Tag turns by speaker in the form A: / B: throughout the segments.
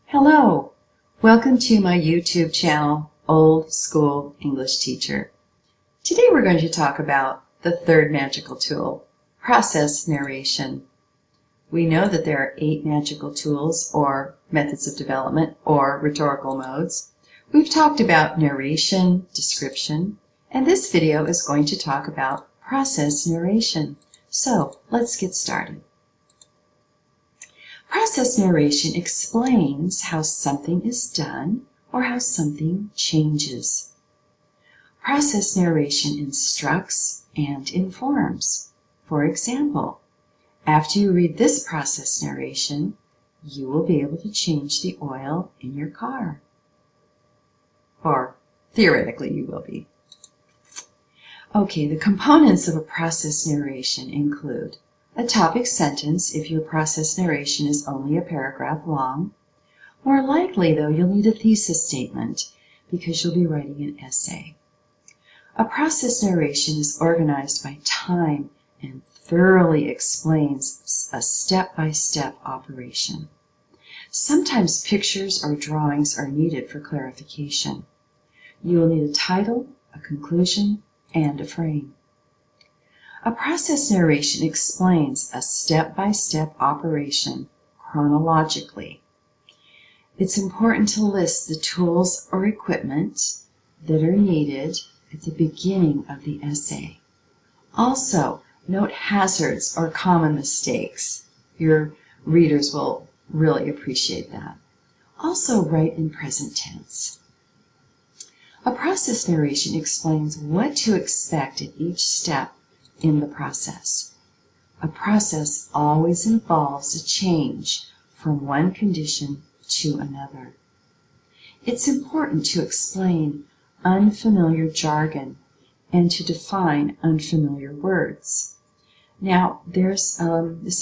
A: Hello, welcome to my YouTube channel, Old School English Teacher. Today we're going to talk about the third magical tool, process narration. We know that there are 8 magical tools or methods of development or rhetorical modes. We've talked about narration, description, and this video is going to talk about process narration. So let's get started. Process narration explains how something is done or how something changes. Process narration instructs and informs. For example, after you read this process narration, you will be able to change the oil in your car. Or theoretically you will be. Okay, the components of a process narration include a topic sentence if your process narration is only a paragraph long. More likely, though, you'll need a thesis statement because you'll be writing an essay. A process narration is organized by time and thoroughly explains a step-by-step operation. Sometimes pictures or drawings are needed for clarification. You will need a title, a conclusion, and a frame. A process narration explains a step-by-step operation chronologically. It's important to list the tools or equipment that are needed at the beginning of the essay. Also, note hazards or common mistakes. Your readers will really appreciate that. Also, write in present tense. A process narration explains what to expect at each step in the process. A process always involves a change from one condition to another. It's important to explain unfamiliar jargon and to define unfamiliar words. Now, this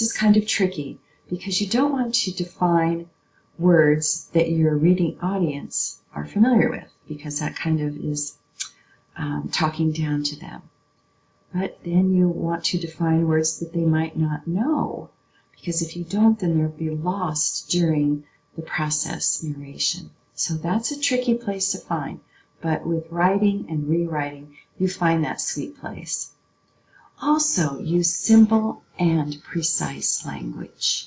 A: is kind of tricky because you don't want to define words that your reading audience are familiar with, because that kind of is talking down to them. But then you want to define words that they might not know, because if you don't, then they'll be lost during the process narration. So that's a tricky place to find, but with writing and rewriting, you find that sweet place. Also, use simple and precise language.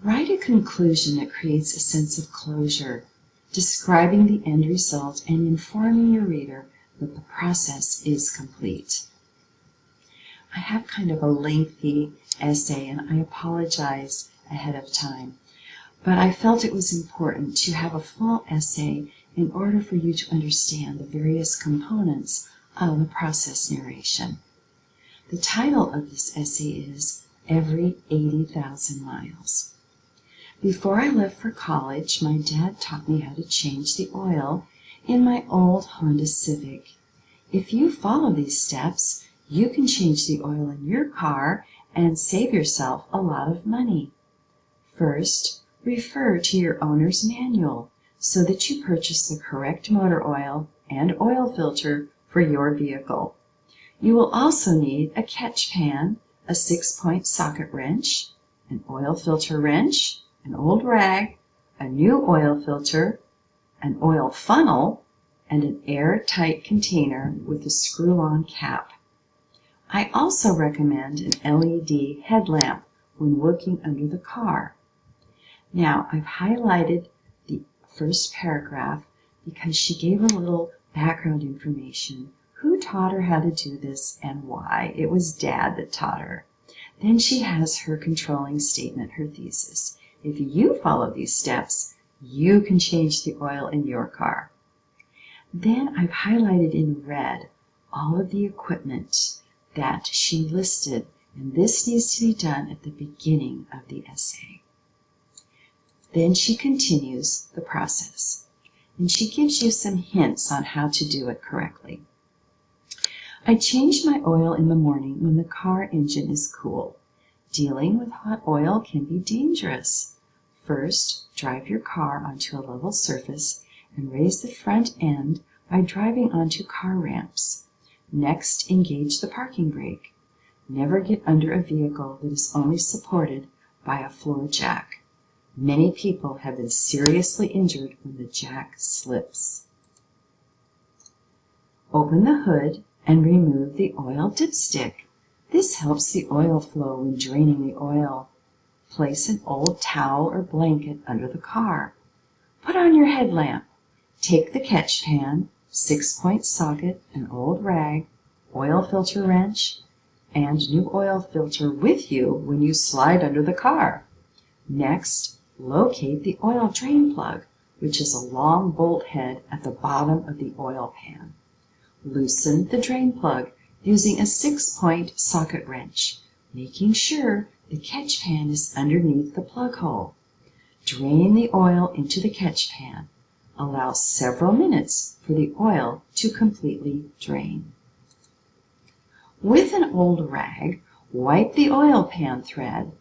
A: Write a conclusion that creates a sense of closure, describing the end result and informing your reader that the process is complete. I have kind of a lengthy essay, and I apologize ahead of time, but I felt it was important to have a full essay in order for you to understand the various components of the process narration. The title of this essay is Every 80,000 Miles. Before I left for college, my dad taught me how to change the oil in my old Honda Civic. If you follow these steps, you can change the oil in your car and save yourself a lot of money. First, refer to your owner's manual so that you purchase the correct motor oil and oil filter for your vehicle. You will also need a catch pan, a 6-point socket wrench, an oil filter wrench, an old rag, a new oil filter, an oil funnel, and an airtight container with a screw-on cap. I also recommend an LED headlamp when working under the car. Now, I've highlighted the first paragraph because she gave a little background information. Who taught her how to do this and why? It was Dad that taught her. Then she has her controlling statement, her thesis. If you follow these steps, you can change the oil in your car. Then I've highlighted in red all of the equipment that she listed, and this needs to be done at the beginning of the essay. Then she continues the process, and she gives you some hints on how to do it correctly. I change my oil in the morning when the car engine is cool. Dealing with hot oil can be dangerous. First, drive your car onto a level surface and raise the front end by driving onto car ramps. Next, engage the parking brake. Never get under a vehicle that is only supported by a floor jack. Many people have been seriously injured when the jack slips. Open the hood and remove the oil dipstick. This helps the oil flow when draining the oil. Place an old towel or blanket under the car. Put on your headlamp. Take the catch pan, 6-point socket, an old rag, oil filter wrench, and new oil filter with you when you slide under the car. Next, locate the oil drain plug, which is a long bolt head at the bottom of the oil pan. Loosen the drain plug using a 6-point socket wrench, making sure the catch pan is underneath the plug hole. Drain the oil into the catch pan. Allow several minutes for the oil to completely drain. With an old rag, wipe the oil pan thread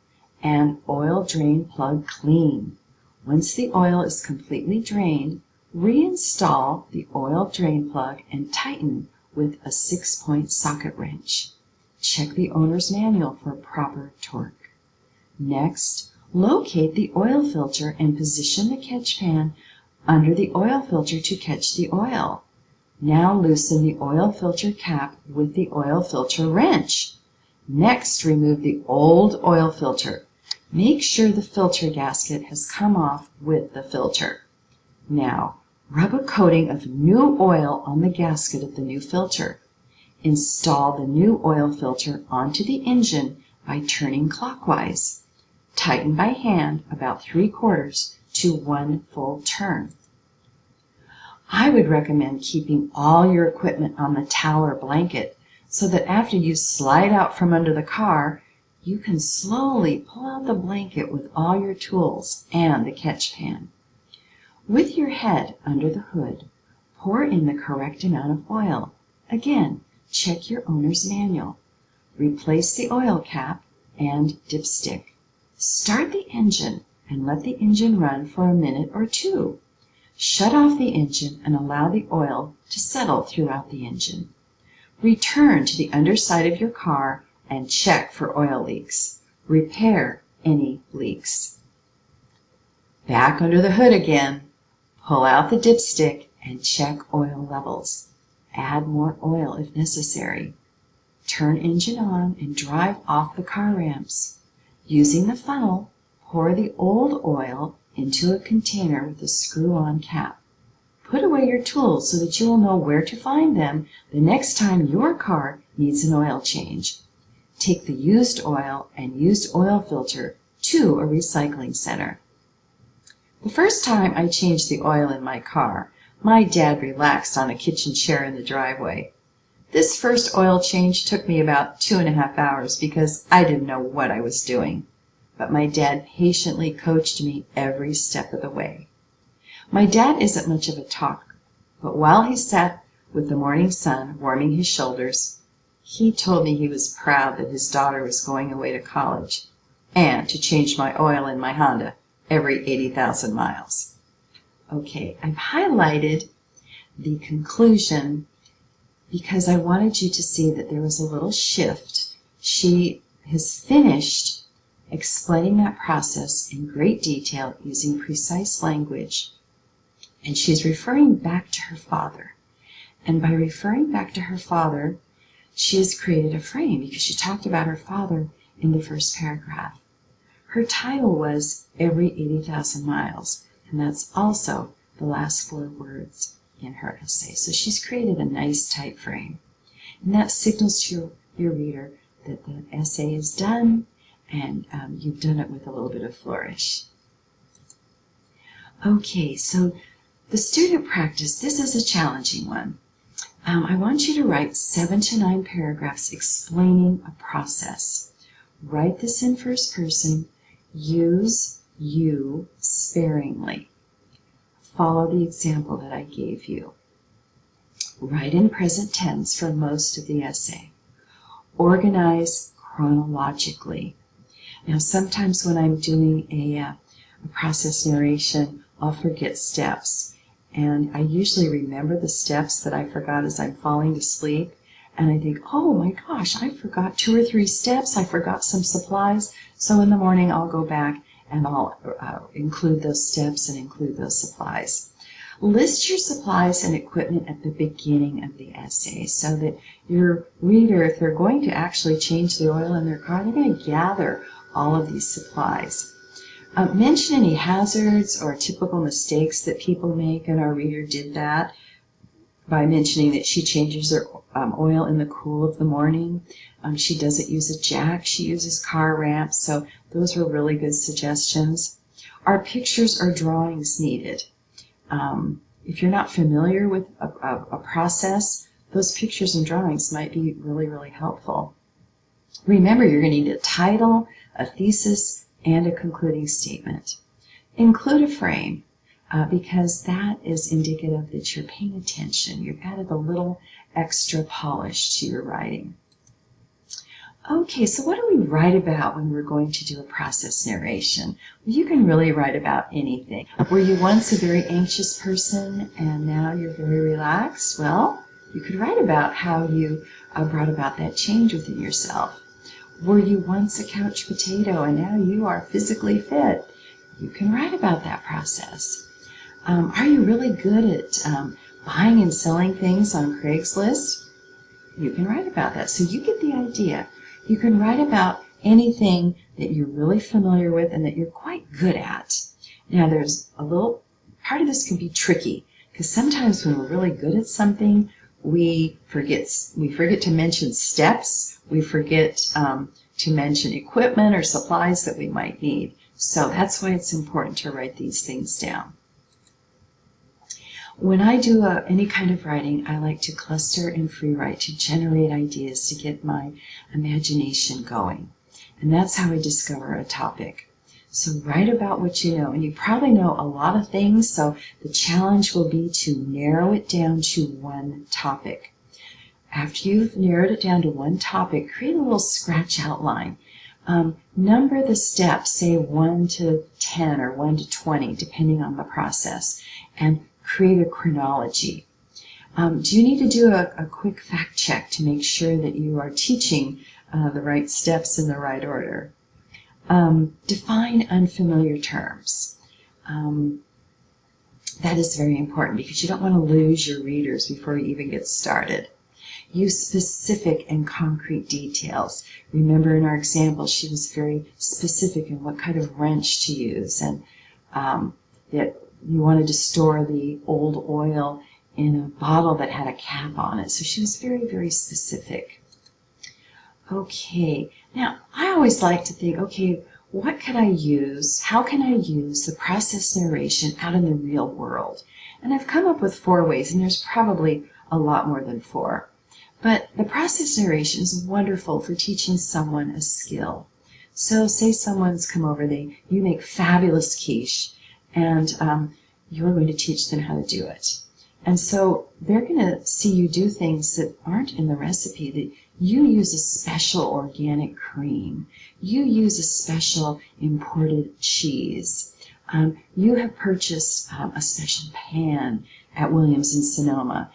A: and oil drain plug clean. Once the oil is completely drained, reinstall the oil drain plug and tighten with a 6-point socket wrench. Check the owner's manual for proper torque. Next, locate the oil filter and position the catch pan under the oil filter to catch the oil. Now loosen the oil filter cap with the oil filter wrench. Next, remove the old oil filter. Make sure the filter gasket has come off with the filter. Now, rub a coating of new oil on the gasket of the new filter. Install the new oil filter onto the engine by turning clockwise. Tighten by hand about 3/4 to 1 full turn. I would recommend keeping all your equipment on the towel or blanket so that after you slide out from under the car, you can slowly pull out the blanket with all your tools and the catch pan. With your head under the hood, pour in the correct amount of oil. Again, check your owner's manual. Replace the oil cap and dipstick. Start the engine and let the engine run for a minute or two. Shut off the engine and allow the oil to settle throughout the engine. Return to the underside of your car and check for oil leaks. Repair any leaks. Back under the hood again. Pull out the dipstick and check oil levels. Add more oil if necessary. Turn engine on and drive off the car ramps. Using the funnel, pour the old oil into a container with a screw-on cap. Put away your tools so that you will know where to find them the next time your car needs an oil change. Take the used oil and used oil filter to a recycling center. The first time I changed the oil in my car, my dad relaxed on a kitchen chair in the driveway. This first oil change took me about 2.5 hours because I didn't know what I was doing. But my dad patiently coached me every step of the way. My dad isn't much of a talker, but while he sat with the morning sun warming his shoulders, he told me he was proud that his daughter was going away to college and to change my oil in my Honda every 80,000 miles. Okay, I've highlighted the conclusion because I wanted you to see that there was a little shift. She has finished explaining that process in great detail using precise language, and she's referring back to her father. And by referring back to her father, she has created a frame because she talked about her father in the first paragraph. Her title was Every 80,000 Miles, and that's also the last 4 words in her essay. So she's created a nice type frame. And that signals to your reader that the essay is done, and you've done it with a little bit of flourish. Okay, so the student practice, this is a challenging one. I want you to write 7 to 9 paragraphs explaining a process. Write this in first person. Use you sparingly. Follow the example that I gave you. Write in present tense for most of the essay. Organize chronologically. Now, sometimes when I'm doing a process narration, I'll forget steps. And I usually remember the steps that I forgot as I'm falling to sleep. and I think, oh my gosh, I forgot 2 or 3 steps, I forgot some supplies, so in the morning I'll go back and I'll include those steps and include those supplies. List your supplies and equipment at the beginning of the essay so that your reader, if they're going to actually change the oil in their car, they're going to gather all of these supplies. Mention any hazards or typical mistakes that people make, and our reader did that by mentioning that she changes her oil in the cool of the morning. She doesn't use a jack, she uses car ramps, so those were really good suggestions. Are pictures or drawings needed? If you're not familiar with a process, those pictures and drawings might be really, really helpful. Remember, you're going to need a title, a thesis, and a concluding statement. Include a frame because that is indicative that you're paying attention. You've added a little extra polish to your writing. Okay, so what do we write about when we're going to do a process narration? Well, you can really write about anything. Were you once a very anxious person and now you're very relaxed? Well, you could write about how you brought about that change within yourself. Were you once a couch potato and now you are physically fit? You can write about that process. Are you really good at buying and selling things on Craigslist? You can write about that. So you get the idea. You can write about anything that you're really familiar with and that you're quite good at. Now there's a little, part of this can be tricky because sometimes when we're really good at something, we forget to mention steps, we forget to mention equipment or supplies that we might need. So that's why it's important to write these things down. When I do any kind of writing, I like to cluster and free write to generate ideas, to get my imagination going. And that's how I discover a topic. So write about what you know, and you probably know a lot of things, so the challenge will be to narrow it down to one topic. After you've narrowed it down to one topic, create a little scratch outline. Number the steps, say 1 to 10 or 1 to 20, depending on the process, and create a chronology. Do you need to do a quick fact check to make sure that you are teaching the right steps in the right order? Define unfamiliar terms. That is very important because you don't want to lose your readers before you even get started. Use specific and concrete details. Remember in our example, she was very specific in what kind of wrench to use, and that you wanted to store the old oil in a bottle that had a cap on it. So she was very, very specific. Okay, now I always like to think, okay, what could I use? How can I use the process narration out in the real world? And I've come up with 4 ways, and there's probably a lot more than 4. But the process narration is wonderful for teaching someone a skill. So say someone's come over, you make fabulous quiche, and you're going to teach them how to do it. And so they're going to see you do things that aren't in the recipe, that you use a special organic cream. You use a special imported cheese. You have purchased a special pan at Williams and Sonoma.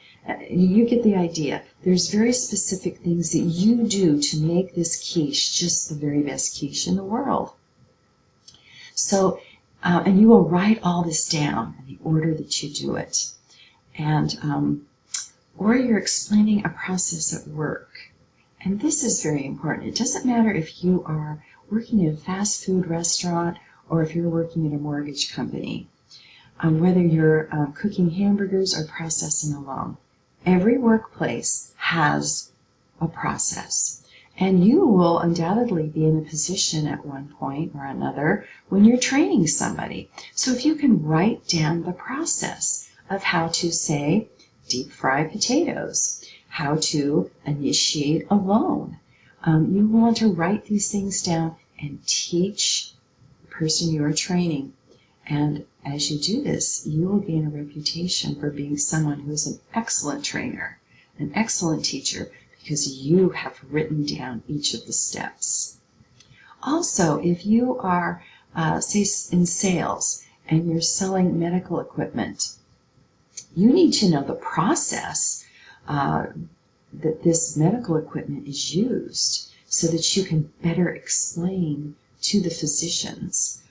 A: You get the idea. There's very specific things that you do to make this quiche just the very best quiche in the world. So, and you will write all this down in the order that you do it. And, or you're explaining a process at work. And this is very important. It doesn't matter if you are working in a fast food restaurant or if you're working in a mortgage company, whether you're cooking hamburgers or processing a loan. Every workplace has a process. And you will undoubtedly be in a position at one point or another when you're training somebody. So if you can write down the process of how to, say, deep fry potatoes, how to initiate a loan, you want to write these things down and teach the person you are training. And as you do this, you will gain a reputation for being someone who is an excellent trainer, an excellent teacher, because you have written down each of the steps. Also, if you are, say, in sales and you're selling medical equipment, you need to know the process that this medical equipment is used so that you can better explain to the physicians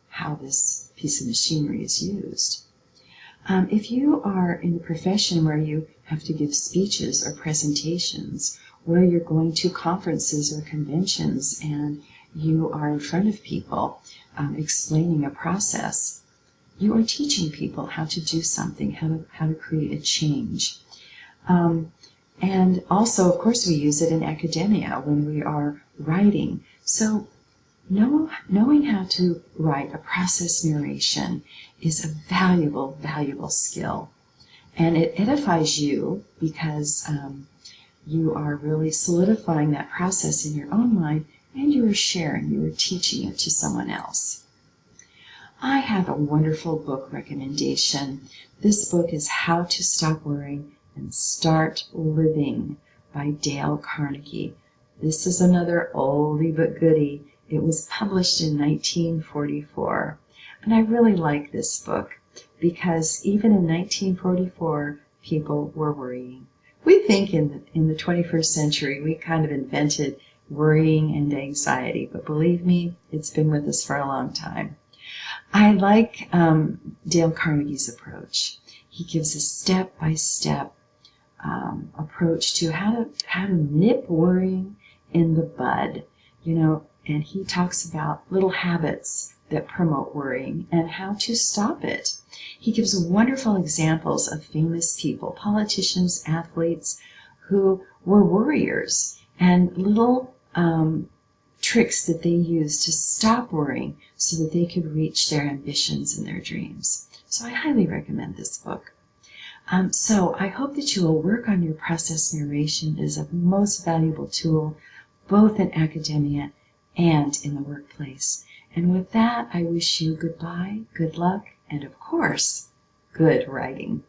A: how this piece of machinery is used. If you are in a profession where you have to give speeches or presentations, where you're going to conferences or conventions and you are in front of people explaining a process, you are teaching people how to do something, how to create a change. And also, of course, we use it in academia when we are writing. So knowing how to write a process narration is a valuable, valuable skill. And it edifies you because you are really solidifying that process in your own mind, and you are sharing, you are teaching it to someone else. I have a wonderful book recommendation. This book is How to Stop Worrying and Start Living by Dale Carnegie. This is another oldie but goodie. It was published in 1944. And I really like this book because even in 1944, people were worrying. We think in the 21st century, we kind of invented worrying and anxiety, but believe me, it's been with us for a long time. I like Dale Carnegie's approach. He gives a step-by-step approach to how to nip worrying in the bud, and he talks about little habits that promote worrying and how to stop it. He gives wonderful examples of famous people, politicians, athletes, who were worriers, and little tricks that they used to stop worrying so that they could reach their ambitions and their dreams. So I highly recommend this book. So I hope that you will work on your process narration. It is a most valuable tool, both in academia and in the workplace. And with that, I wish you goodbye, good luck, and of course, good writing.